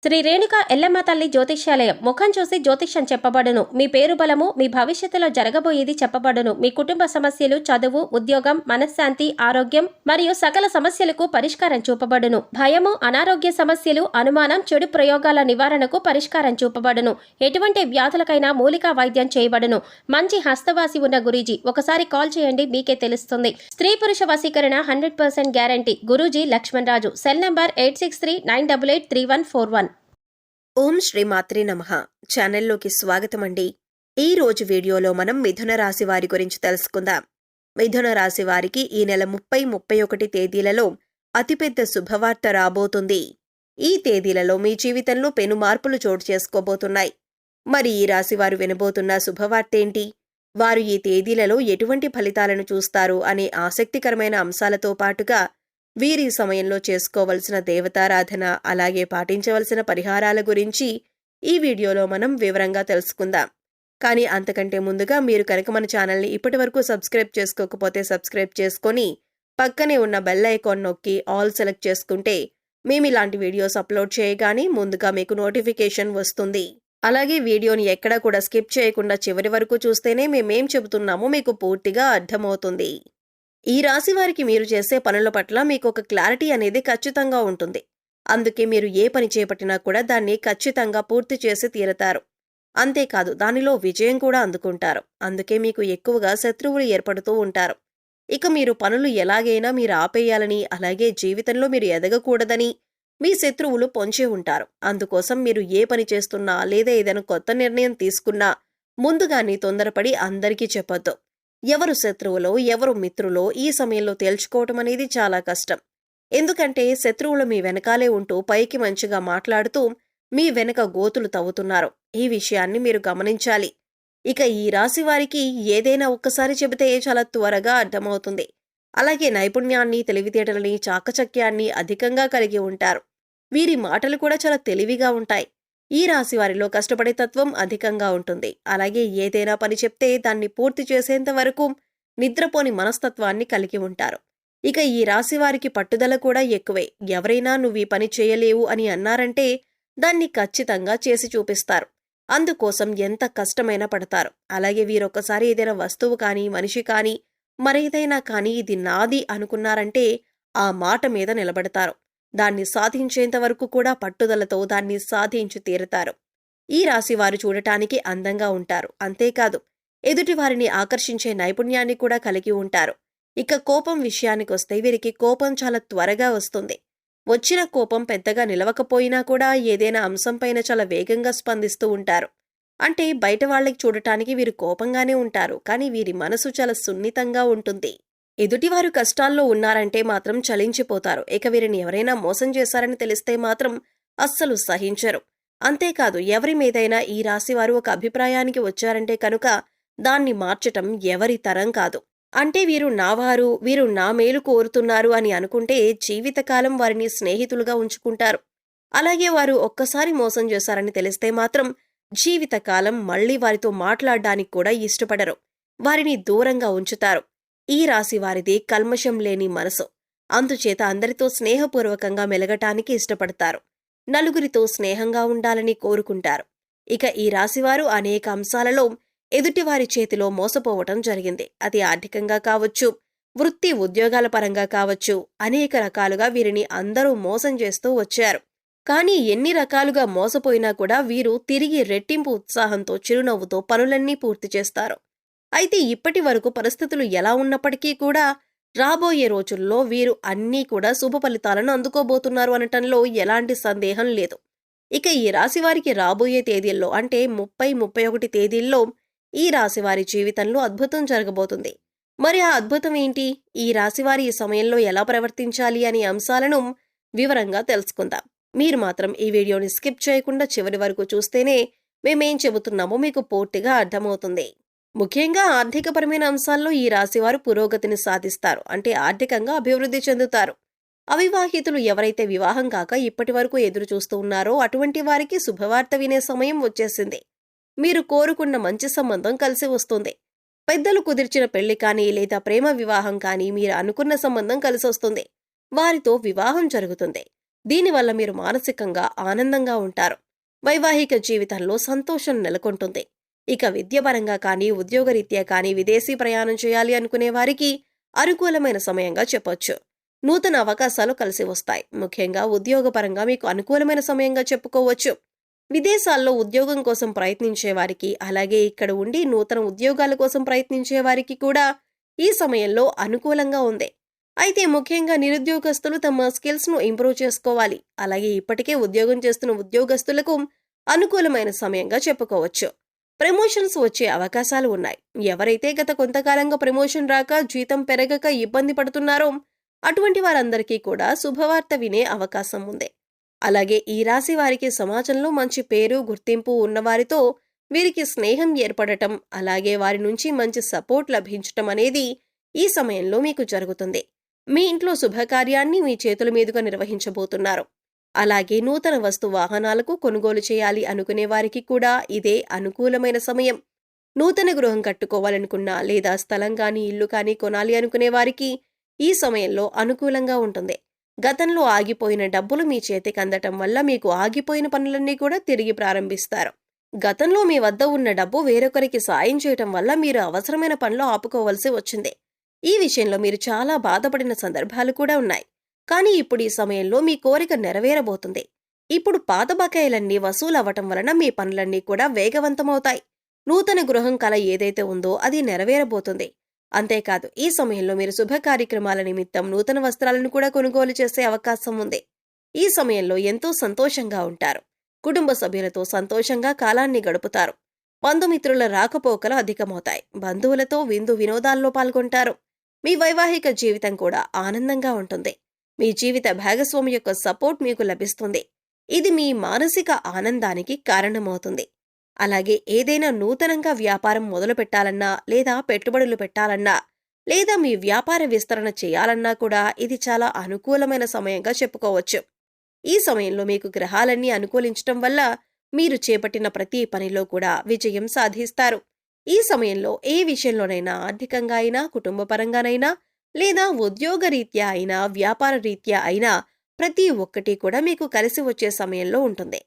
శ్రీ రేణుక ఎల్లమ్మ తల్లి జ్యోతిష్యాలయం. ముఖం చూసి జ్యోతిష్యం చెప్పబడును. మీ పేరు బలము, మీ భవిష్యత్తులో జరగబోయేది చెప్పబడును. మీ కుటుంబ సమస్యలు, చదువు, ఉద్యోగం, మనశ్శాంతి, ఆరోగ్యం మరియు సకల సమస్యలకు పరిష్కారం చూపబడును. భయము, అనారోగ్య సమస్యలు, అనుమానం, చెడు ప్రయోగాల నివారణకు పరిష్కారం చూపబడును. ఎటువంటి వ్యాధులకైనా మూలికా వైద్యం చేయబడును. మంచి హస్తవాసి ఉన్న గురూజీ. ఒకసారి కాల్ చేయండి, మీకే తెలుస్తుంది. స్త్రీ పురుష వశీకరణ 100% guarantee. Guruji Lakshman Raju. Cell number 8639883141. ఓం శ్రీ మాత్రే నమః. ఛానల్లోకి స్వాగతమండి. ఈ రోజు వీడియోలో మనం మిథున రాశి వారి గురించి తెలుసుకుందాం. మిథున రాశి వారికి ఈ నెల 30-31 తేదీలలో అతిపెద్ద శుభవార్త రాబోతుంది. ఈ తేదీలలో మీ జీవితంలో పెను మార్పులు చోటు చేసుకోబోతున్నాయి. మరి ఈ రాశి వారు వినబోతున్న శుభవార్త ఏంటి? వారు ఈ తేదీలలో ఎటువంటి ఫలితాలను చూస్తారు అనే ఆసక్తికరమైన అంశాలతో పాటుగా వీరి సమయంలో చేసుకోవలసిన దేవతారాధన, అలాగే పాటించవలసిన పరిహారాల గురించి ఈ వీడియోలో మనం వివరంగా తెలుసుకుందాం. కానీ అంతకంటే ముందుగా మీరు కనుక మన ఛానల్ని ఇప్పటివరకు సబ్స్క్రైబ్ చేసుకోకపోతే సబ్స్క్రైబ్ చేసుకొని పక్కనే ఉన్న బెల్ ఐకాన్ నొక్కి ఆల్ సెలెక్ట్ చేసుకుంటే మేము ఇలాంటి వీడియోస్ అప్లోడ్ చేయగానే ముందుగా మీకు నోటిఫికేషన్ వస్తుంది. అలాగే వీడియోని ఎక్కడా కూడా స్కిప్ చేయకుండా చివరి వరకు చూస్తేనే మేమేం చెబుతున్నామో మీకు పూర్తిగా అర్థమవుతుంది. ఈ రాశి వారికి మీరు చేసే పనుల పట్ల మీకు ఒక క్లారిటీ అనేది ఖచ్చితంగా ఉంటుంది. అందుకే మీరు ఏ పని చేపట్టినా కూడా దాన్ని ఖచ్చితంగా పూర్తి చేసి తీరతారు. అంతేకాదు దానిలో విజయం కూడా అందుకుంటారు. అందుకే మీకు ఎక్కువగా శత్రువులు ఏర్పడుతూ ఉంటారు. ఇక మీరు పనులు ఎలాగైనా మీరు ఆపేయాలని, అలాగే జీవితంలో మీరు ఎదగకూడదని మీ శత్రువులు పొంచి ఉంటారు. అందుకోసం మీరు ఏ పని చేస్తున్నా లేదా ఏదైనా కొత్త నిర్ణయం తీసుకున్నా ముందుగానే తొందరపడి అందరికీ చెప్పొద్దు. ఎవరు శత్రువులో ఎవరు మిత్రులో ఈ సమయంలో తేల్చుకోవటం అనేది చాలా కష్టం. ఎందుకంటే శత్రువులు మీ వెనకాలే ఉంటూ పైకి మంచిగా మాట్లాడుతూ మీ వెనక గోతులు తవ్వుతున్నారు. ఈ విషయాన్ని మీరు గమనించాలి. ఇక ఈ రాశి వారికి ఏదైనా ఒక్కసారి చెబితే చాలా త్వరగా అర్థమవుతుంది. అలాగే నైపుణ్యాన్ని, తెలివితేటలని, చాకచక్యాన్ని అధికంగా కలిగి ఉంటారు. వీరి మాటలు కూడా చాలా తెలివిగా ఉంటాయి. ఈ రాశి వారిలో కష్టపడే తత్వం అధికంగా ఉంటుంది. అలాగే ఏదైనా పని చెప్తే దాన్ని పూర్తి చేసేంత వరకు నిద్రపోని మనస్తత్వాన్ని కలిగి ఉంటారు. ఇక ఈ రాశి వారికి పట్టుదల కూడా ఎక్కువే. ఎవరైనా నువ్వు ఈ పని చేయలేవు అని అన్నారంటే దాన్ని ఖచ్చితంగా చేసి చూపిస్తారు. అందుకోసం ఎంత కష్టమైనా పడతారు. అలాగే వీరొక్కసారి ఏదైనా వస్తువు కానీ, మనిషి కానీ, మరేదైనా కానీ ఇది నాది అనుకున్నారంటే ఆ మాట మీద నిలబడతారు. దాన్ని సాధించేంత వరకు కూడా పట్టుదలతో దాన్ని సాధించి తీరుతారు. ఈ రాశి వారు చూడటానికి అందంగా ఉంటారు. అంతేకాదు ఎదుటివారిని ఆకర్షించే నైపుణ్యాన్ని కూడా కలిగి ఉంటారు. ఇక కోపం విషయానికొస్తే వీరికి కోపం చాలా త్వరగా వస్తుంది. వచ్చిన కోపం పెద్దగా నిలవకపోయినా కూడా ఏదైనా అంశంపైన చాలా వేగంగా స్పందిస్తూ ఉంటారు. అంటే బయట వాళ్ళకి చూడటానికి వీరు కోపంగానే ఉంటారు, కానీ వీరి మనసు చాలా సున్నితంగా ఉంటుంది. ఎదుటివారు కష్టాల్లో ఉన్నారంటే మాత్రం చలించిపోతారు. ఇక వీరిని ఎవరైనా మోసం చేశారని తెలిస్తే మాత్రం అస్సలు సహించరు. అంతేకాదు ఎవరి మీదైనా ఈ రాశివారు ఒక అభిప్రాయానికి వచ్చారంటే కనుక దాన్ని మార్చటం ఎవరి తరం కాదు. అంటే వీరు నావారు, వీరు నా మేలు కోరుతున్నారు అని అనుకుంటే జీవితకాలం వారిని స్నేహితులుగా ఉంచుకుంటారు. అలాగే వారు ఒక్కసారి మోసం చేశారని తెలిస్తే మాత్రం జీవితకాలం మళ్లీ వారితో మాట్లాడడానికి కూడా ఇష్టపడరు. వారిని దూరంగా ఉంచుతారు. ఈ రాశి వారిది కల్మషం లేని మనసు. అందుచేత అందరితో స్నేహపూర్వకంగా మెలగటానికి ఇష్టపడతారు. నలుగురితో స్నేహంగా ఉండాలని కోరుకుంటారు. ఇక ఈ రాశివారు అనేక అంశాలలో ఎదుటివారి చేతిలో మోసపోవటం జరిగింది. అది ఆర్థికంగా కావచ్చు, వృత్తి ఉద్యోగాల పరంగా కావచ్చు, అనేక రకాలుగా వీరిని అందరూ మోసం చేస్తూ వచ్చారు. కానీ ఎన్ని రకాలుగా మోసపోయినా కూడా వీరు తిరిగి రెట్టింపు ఉత్సాహంతో, చిరునవ్వుతో పనులన్నీ పూర్తి చేస్తారు. అయితే ఇప్పటి వరకు పరిస్థితులు ఎలా ఉన్నప్పటికీ కూడా రాబోయే రోజుల్లో వీరు అన్నీ కూడా శుభ ఫలితాలను అందుకోబోతున్నారు అనటంలో ఎలాంటి సందేహం లేదు. ఇక ఈ రాశివారికి రాబోయే తేదీల్లో అంటే 30-31 తేదీల్లో ఈ రాశివారి జీవితంలో అద్భుతం జరగబోతుంది. మరి ఆ అద్భుతం ఏంటి? ఈ రాశివారి ఈ సమయంలో ఎలా ప్రవర్తించాలి అనే అంశాలను వివరంగా తెలుసుకుందాం. మీరు మాత్రం ఈ వీడియోని స్కిప్ చేయకుండా చివరి వరకు చూస్తేనే మేమేం చెబుతున్నామో మీకు పూర్తిగా అర్థమవుతుంది. ముఖ్యంగా ఆర్థికపరమైన అంశాల్లో ఈ రాశివారు పురోగతిని సాధిస్తారు. అంటే ఆర్థికంగా అభివృద్ధి చెందుతారు. అవివాహితులు ఎవరైతే వివాహం కాక ఇప్పటి వరకు ఎదురు చూస్తూ ఉన్నారో అటువంటి వారికి శుభవార్త వినే సమయం వచ్చేసింది. మీరు కోరుకున్న మంచి సంబంధం కలిసి వస్తుంది. పెద్దలు కుదిర్చిన పెళ్లి కానీ లేదా ప్రేమ వివాహం కానీ మీరు అనుకున్న సంబంధం కలిసొస్తుంది. వారితో వివాహం జరుగుతుంది. దీనివల్ల మీరు మానసికంగా ఆనందంగా ఉంటారు. వైవాహిక జీవితంలో సంతోషం నెలకొంటుంది. ఇక విద్యపరంగా కానీ, ఉద్యోగరీత్యా కానీ విదేశీ ప్రయాణం చేయాలి అనుకునే వారికి అనుకూలమైన సమయంగా చెప్పొచ్చు. నూతన అవకాశాలు కలిసి వస్తాయి. ముఖ్యంగా ఉద్యోగపరంగా మీకు అనుకూలమైన సమయంగా చెప్పుకోవచ్చు. విదేశాల్లో ఉద్యోగం కోసం ప్రయత్నించే వారికి, అలాగే ఇక్కడ ఉండి నూతన ఉద్యోగాల కోసం ప్రయత్నించే వారికి కూడా ఈ సమయంలో అనుకూలంగా ఉంది. అయితే ముఖ్యంగా నిరుద్యోగస్తులు తమ స్కిల్స్‌ను ఇంప్రూవ్ చేసుకోవాలి. అలాగే ఇప్పటికే ఉద్యోగం చేస్తున్న ఉద్యోగస్తులకు అనుకూలమైన సమయంగా చెప్పుకోవచ్చు. ప్రమోషన్స్ వచ్చే అవకాశాలు ఉన్నాయి. ఎవరైతే గత కొంతకాలంగా ప్రమోషన్ రాక, జీతం పెరగక ఇబ్బంది పడుతున్నారో అటువంటి వారందరికీ కూడా శుభవార్త వినే అవకాశం ఉంది. అలాగే ఈ రాశి వారికి సమాజంలో మంచి పేరు, గుర్తింపు ఉన్నవారితో వీరికి స్నేహం ఏర్పడటం, అలాగే వారి నుంచి మంచి సపోర్ట్ లభించటం అనేది ఈ సమయంలో మీకు జరుగుతుంది. మీ ఇంట్లో శుభకార్యాన్ని మీ చేతుల మీదుగా నిర్వహించబోతున్నారు. అలాగే నూతన వస్తు వాహనాలకు కొనుగోలు చేయాలి అనుకునే వారికి కూడా ఇదే అనుకూలమైన సమయం. నూతన గృహం కట్టుకోవాలనుకున్నా, లేదా స్థలం కానీ, ఇల్లు కానీ కొనాలి అనుకునే వారికి ఈ సమయంలో అనుకూలంగా ఉంటుంది. గతంలో ఆగిపోయిన డబ్బులు మీ చేతికి అందటం వల్ల మీకు ఆగిపోయిన పనులన్నీ కూడా తిరిగి ప్రారంభిస్తారు. గతంలో మీ వద్ద ఉన్న డబ్బు వేరొకరికి సాయం చేయటం వల్ల మీరు అవసరమైన పనులు ఆపుకోవలసి వచ్చింది. ఈ విషయంలో మీరు చాలా బాధపడిన సందర్భాలు కూడా ఉన్నాయి. కానీ ఇప్పుడు ఈ సమయంలో మీ కోరిక నెరవేరబోతుంది. ఇప్పుడు పాత బకాయిలన్నీ వసూలు అవ్వటం వలన మీ పనులన్నీ కూడా వేగవంతమవుతాయి. నూతన గృహం కల ఏదైతే ఉందో అది నెరవేరబోతుంది. అంతేకాదు, ఈ సమయంలో మీరు శుభ కార్యక్రమాల నిమిత్తం నూతన వస్త్రాలను కూడా కొనుగోలు చేసే అవకాశం ఉంది. ఈ సమయంలో ఎంతో సంతోషంగా ఉంటారు. కుటుంబ సభ్యులతో సంతోషంగా కాలాన్ని గడుపుతారు. బంధుమిత్రుల రాకపోకలు అధికమవుతాయి. బంధువులతో విందు వినోదాల్లో పాల్గొంటారు. మీ వైవాహిక జీవితం కూడా ఆనందంగా ఉంటుంది. మీ జీవిత భాగస్వామి యొక్క సపోర్ట్ మీకు లభిస్తుంది. ఇది మీ మానసిక ఆనందానికి కారణమవుతుంది. అలాగే ఏదైనా నూతనంగా వ్యాపారం మొదలు పెట్టాలన్నా, లేదా పెట్టుబడులు పెట్టాలన్నా, లేదా మీ వ్యాపార విస్తరణ చేయాలన్నా కూడా ఇది చాలా అనుకూలమైన సమయంగా చెప్పుకోవచ్చు. ఈ సమయంలో మీకు గ్రహాలన్నీ అనుకూలించటం వల్ల మీరు చేపట్టిన ప్రతి పనిలో కూడా విజయం సాధిస్తారు. ఈ సమయంలో ఏ విషయంలోనైనా, ఆర్థికంగా అయినా, కుటుంబపరంగానైనా, లేదా ఉద్యోగరీత్యా అయినా, వ్యాపార రీత్యా అయినా ప్రతి ఒక్కటి కూడా మీకు కలిసి వచ్చే సమయంలో ఉంటుంది.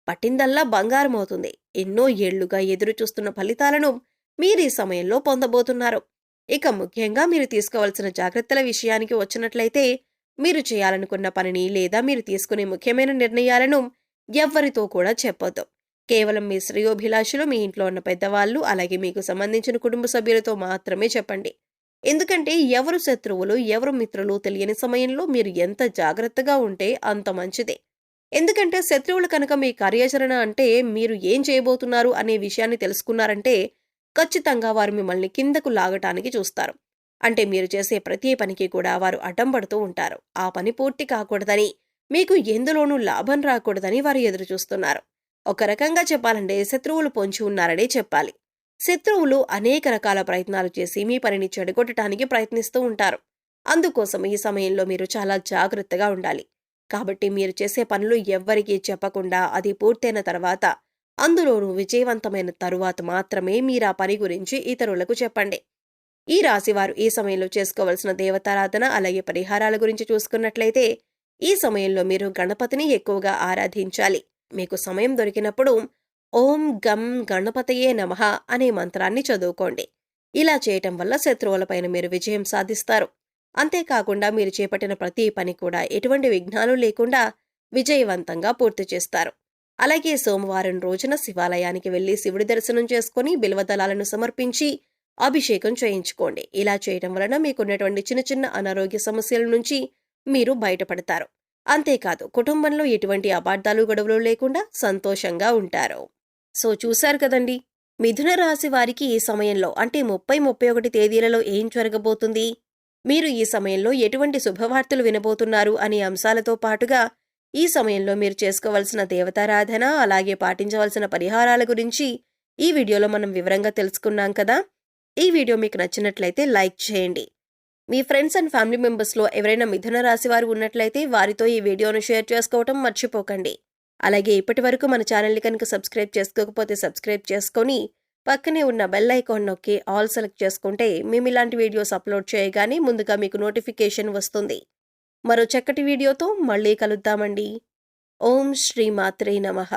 పట్టిందల్లా బంగారం అవుతుంది. ఎన్నో ఏళ్లుగా ఎదురు చూస్తున్న ఫలితాలను మీరు ఈ సమయంలో పొందబోతున్నారు. ఇక ముఖ్యంగా మీరు తీసుకోవాల్సిన జాగ్రత్తల విషయానికి వచ్చినట్లయితే, మీరు చేయాలనుకున్న పనిని లేదా మీరు తీసుకునే ముఖ్యమైన నిర్ణయాలను ఎవ్వరితో కూడా చెప్పొద్దు. కేవలం మీ శ్రేయోభిలాషులు, మీ ఇంట్లో ఉన్న పెద్దవాళ్ళు, అలాగే మీకు సంబంధించిన కుటుంబ సభ్యులతో మాత్రమే చెప్పండి. ఎందుకంటే ఎవరు శత్రువులు, ఎవరు మిత్రులు తెలియని సమయంలో మీరు ఎంత జాగ్రత్తగా ఉంటే అంత మంచిదే. ఎందుకంటే శత్రువులు కనుక మీ కార్యాచరణ అంటే మీరు ఏం చేయబోతున్నారు అనే విషయాన్ని తెలుసుకున్నారంటే ఖచ్చితంగా వారు మిమ్మల్ని కిందకు లాగటానికి చూస్తారు. అంటే మీరు చేసే ప్రతి పనికి కూడా వారు అడ్డం పడుతూ ఉంటారు. ఆ పని పూర్తి కాకూడదని, మీకు ఎందులోనూ లాభం రాకూడదని వారు ఎదురు చూస్తున్నారు. ఒక రకంగా చెప్పాలంటే శత్రువులు పొంచి ఉన్నారనే చెప్పాలి. శత్రువులు అనేక రకాల ప్రయత్నాలు చేసి మీ పనిని చెడగొట్టడానికి ప్రయత్నిస్తూ ఉంటారు. అందుకోసం ఈ సమయంలో మీరు చాలా జాగ్రత్తగా ఉండాలి. కాబట్టి మీరు చేసే పనులు ఎవ్వరికీ చెప్పకుండా అది పూర్తయిన తర్వాత, అందులోనూ విజయవంతమైన తరువాత మాత్రమే మీరు ఆ పని గురించి ఇతరులకు చెప్పండి. ఈ రాశివారు ఈ సమయంలో చేసుకోవలసిన దేవతారాధన, అలాగే పరిహారాల గురించి చూసుకున్నట్లయితే, ఈ సమయంలో మీరు గణపతిని ఎక్కువగా ఆరాధించాలి. మీకు సమయం దొరికినప్పుడు ఓం గం గణపతయే నమః అనే మంత్రాన్ని చదువుకోండి. ఇలా చేయటం వల్ల శత్రువులపైన మీరు విజయం సాధిస్తారు. అంతేకాకుండా మీరు చేపట్టిన ప్రతి పని కూడా ఎటువంటి విఘ్నాలు లేకుండా విజయవంతంగా పూర్తి చేస్తారు. అలాగే సోమవారం రోజున శివాలయానికి వెళ్లి శివుడి దర్శనం చేసుకుని బిల్వదళాలను సమర్పించి అభిషేకం చేయించుకోండి. ఇలా చేయటం వలన మీకున్నటువంటి చిన్న చిన్న అనారోగ్య సమస్యల నుంచి మీరు బయటపడతారు. అంతేకాదు, కుటుంబంలో ఎటువంటి అపార్థాలు, గొడవలు లేకుండా సంతోషంగా ఉంటారు. సో చూశారు కదండి, మిథున రాశి వారికి ఈ సమయంలో అంటే 30-31 తేదీలలో ఏం జరగబోతుంది, మీరు ఈ సమయంలో ఎటువంటి శుభవార్తలు వినబోతున్నారు అనే అంశాలతో పాటుగా ఈ సమయంలో మీరు చేసుకోవాల్సిన దేవతారాధన, అలాగే పాటించవలసిన పరిహారాల గురించి ఈ వీడియోలో మనం వివరంగా తెలుసుకున్నాం కదా. ఈ వీడియో మీకు నచ్చినట్లయితే లైక్ చేయండి. మీ ఫ్రెండ్స్ అండ్ ఫ్యామిలీ మెంబర్స్లో ఎవరైనా మిథున రాశి వారు ఉన్నట్లయితే వారితో ఈ వీడియోను షేర్ చేసుకోవటం మర్చిపోకండి. అలాగే ఇప్పటి వరకు మన ఛానల్ని కనుక సబ్స్క్రైబ్ చేసుకోకపోతే సబ్స్క్రైబ్ చేసుకొని పక్కనే ఉన్న బెల్ ఐకాన్ నొక్కి ఆల్ సెలెక్ట్ చేసుకుంటే మేము ఇలాంటి వీడియోస్ అప్లోడ్ చేయగానే ముందుగా మీకు నోటిఫికేషన్ వస్తుంది. మరో చక్కటి వీడియోతో మళ్ళీ కలుద్దామండి. ఓం శ్రీ మాత్రే నమః.